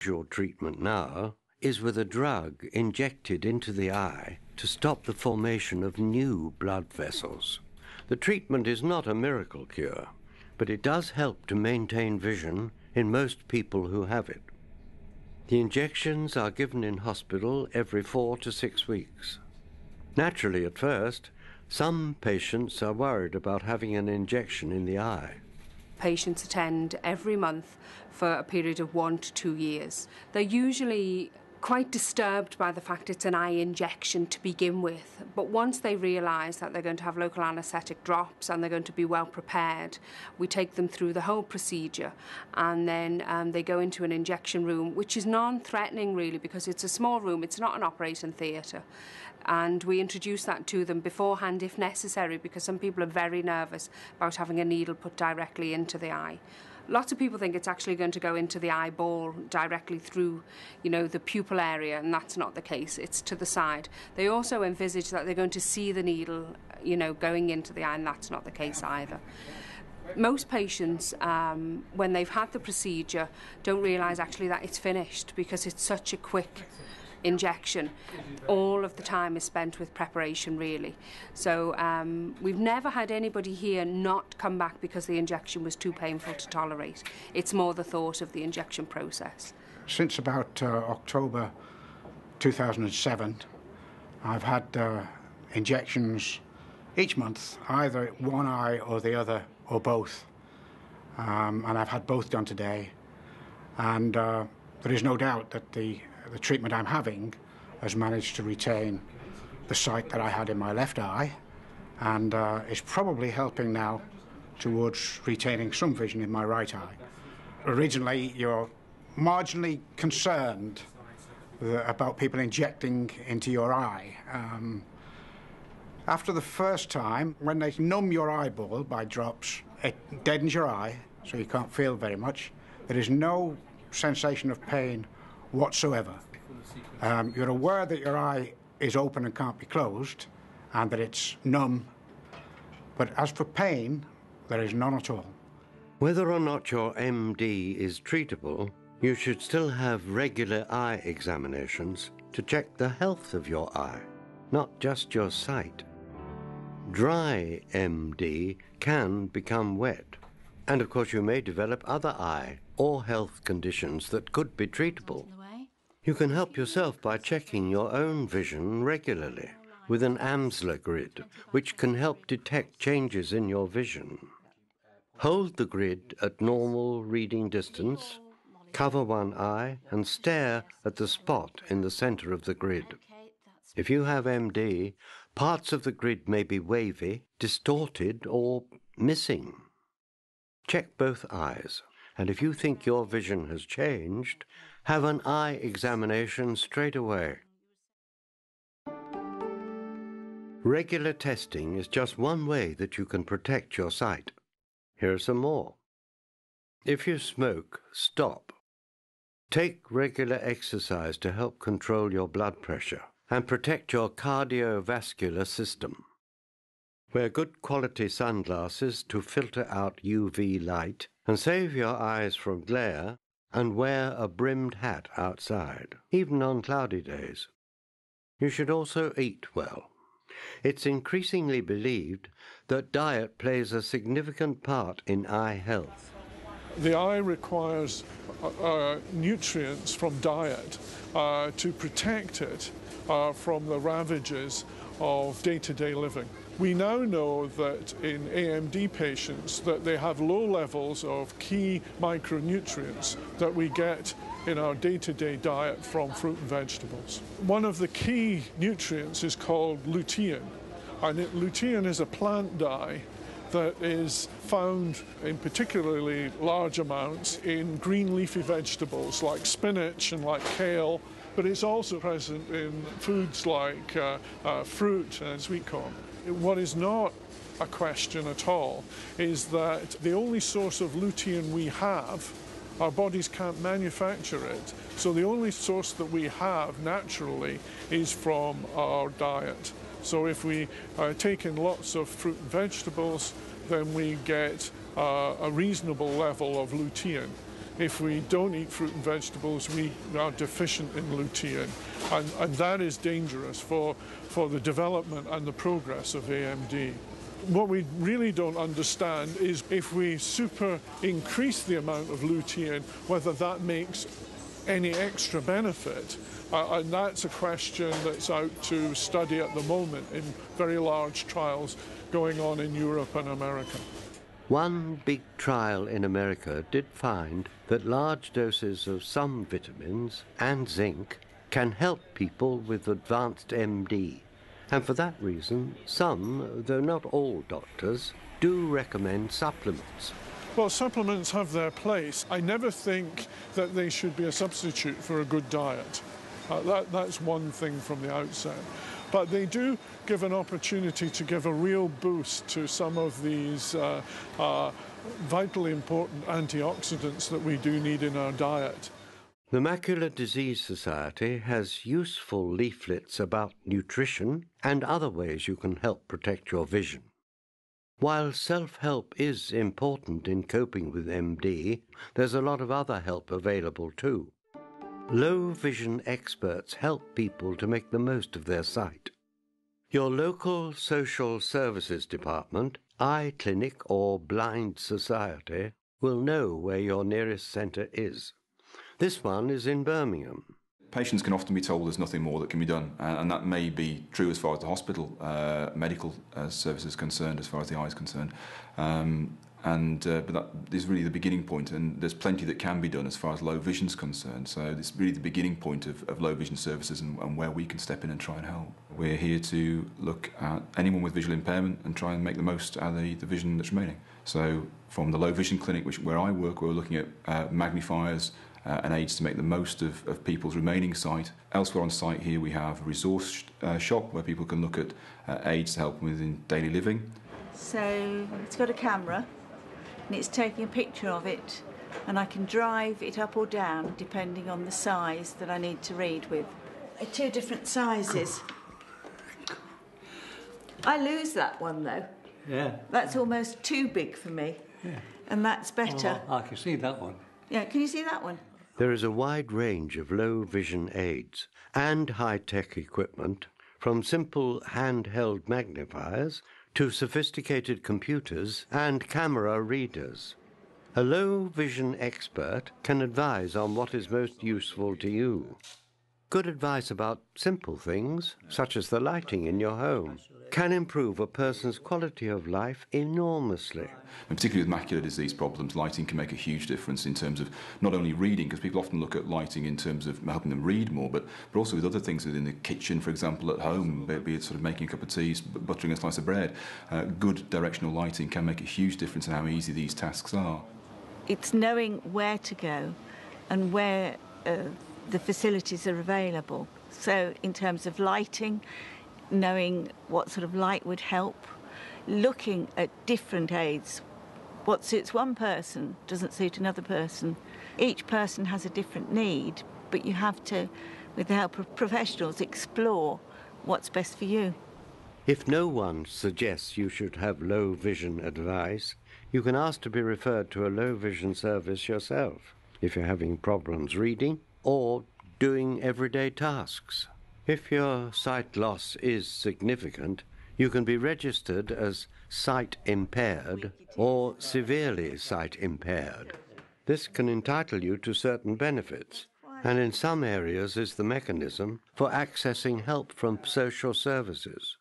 Usual treatment now is with a drug injected into the eye to stop the formation of new blood vessels. The treatment is not a miracle cure, but it does help to maintain vision in most people who have it. The injections are given in hospital every 4 to 6 weeks. Naturally, at first, some patients are worried about having an injection in the eye. Patients attend every month for a period of 1 to 2 years. They're usually quite disturbed by the fact it's an eye injection to begin with, but once they realise that they're going to have local anaesthetic drops and they're going to be well prepared, we take them through the whole procedure, and then they go into an injection room, which is non-threatening really, because it's a small room, it's not an operating theatre, and we introduce that to them beforehand if necessary, because some people are very nervous about having a needle put directly into the eye. Lots of people think it's actually going to go into the eyeball directly through, the pupil area, and that's not the case. It's to the side. They also envisage that they're going to see the needle, going into the eye, and that's not the case either. Most patients, when they've had the procedure, don't realise actually that it's finished because it's such a quick injection. All of the time is spent with preparation, really. So we've never had anybody here not come back because the injection was too painful to tolerate. It's more the thought of the injection process. Since about October 2007, I've had injections each month, either one eye or the other, or both. And I've had both done today. And there is no doubt that the treatment I'm having has managed to retain the sight that I had in my left eye, and is probably helping now towards retaining some vision in my right eye. Originally, you're marginally concerned about people injecting into your eye. After the first time, when they numb your eyeball by drops, it deadens your eye, so you can't feel very much. There is no sensation of pain whatsoever. You're aware that your eye is open and can't be closed, and that it's numb, but as for pain, there is none at all. Whether or not your MD is treatable, you should still have regular eye examinations to check the health of your eye, not just your sight. Dry MD can become wet, and of course you may develop other eye or health conditions that could be treatable. You can help yourself by checking your own vision regularly with an Amsler grid, which can help detect changes in your vision. Hold the grid at normal reading distance, cover one eye, and stare at the spot in the center of the grid. If you have MD, parts of the grid may be wavy, distorted, or missing. Check both eyes, and if you think your vision has changed, have an eye examination straight away. Regular testing is just one way that you can protect your sight. Here are some more. If you smoke, stop. Take regular exercise to help control your blood pressure and protect your cardiovascular system. Wear good quality sunglasses to filter out UV light and save your eyes from glare, and wear a brimmed hat outside, even on cloudy days. You should also eat well. It's increasingly believed that diet plays a significant part in eye health. The eye requires nutrients from diet to protect it from the ravages of day-to-day living. We now know that in AMD patients that they have low levels of key micronutrients that we get in our day-to-day diet from fruit and vegetables. One of the key nutrients is called lutein, and lutein is a plant dye that is found in particularly large amounts in green leafy vegetables like spinach and like kale, but it's also present in foods like fruit and sweet corn. What is not a question at all is that the only source of lutein we have, our bodies can't manufacture it, so the only source that we have naturally is from our diet. So if we take in lots of fruit and vegetables, then we get a reasonable level of lutein. if we don't eat fruit and vegetables, we are deficient in lutein. And that is dangerous for the development and the progress of AMD. What we really don't understand is if we super increase the amount of lutein, whether that makes any extra benefit. And that's a question that's out to study at the moment in very large trials going on in Europe and America. One big trial in America did find that large doses of some vitamins and zinc can help people with advanced MD. And for that reason, some, though not all doctors, do recommend supplements. Well, supplements have their place. I never think that they should be a substitute for a good diet. That's one thing from the outset. But they do give an opportunity to give a real boost to some of these vitally important antioxidants that we do need in our diet. The Macular Disease Society has useful leaflets about nutrition and other ways you can help protect your vision. While self-help is important in coping with MD, there's a lot of other help available too. Low vision experts help people to make the most of their sight. Your local social services department, eye clinic or blind society will know where your nearest centre is. This one is in Birmingham. Patients can often be told there's nothing more that can be done, and that may be true as far as the hospital medical service is concerned, as far as the eye is concerned. But that is really the beginning point, and there's plenty that can be done as far as low vision is concerned. So this is really the beginning point of low vision services and where we can step in and try and help. We're here to look at anyone with visual impairment and try and make the most out of the vision that's remaining. So from the low vision clinic, where I work, we're looking at magnifiers and aids to make the most of people's remaining sight. Elsewhere on site here we have a resource shop where people can look at aids to help them with in daily living. So it's got a camera and it's taking a picture of it, and I can drive it up or down depending on the size that I need to read with. Two different sizes. I lose that one though. Yeah. That's almost too big for me. Yeah. And that's better. Oh, I can see that one. Yeah, can you see that one? There is a wide range of low vision aids and high-tech equipment, from simple handheld magnifiers to sophisticated computers and camera readers. A low vision expert can advise on what is most useful to you. Good advice about simple things, such as the lighting in your home, can improve a person's quality of life enormously. And particularly with macular disease problems, lighting can make a huge difference in terms of not only reading, because people often look at lighting in terms of helping them read more, but also with other things within the kitchen, for example, at home, be it sort of making a cup of tea, buttering a slice of bread. Good directional lighting can make a huge difference in how easy these tasks are. It's knowing where to go and where the facilities are available. So in terms of lighting, knowing what sort of light would help, looking at different aids. What suits one person doesn't suit another person. Each person has a different need, but you have to, with the help of professionals, explore what's best for you. If no one suggests you should have low vision advice, you can ask to be referred to a low vision service yourself if you're having problems reading or doing everyday tasks. If your sight loss is significant, you can be registered as sight impaired or severely sight impaired. This can entitle you to certain benefits, and in some areas is the mechanism for accessing help from social services.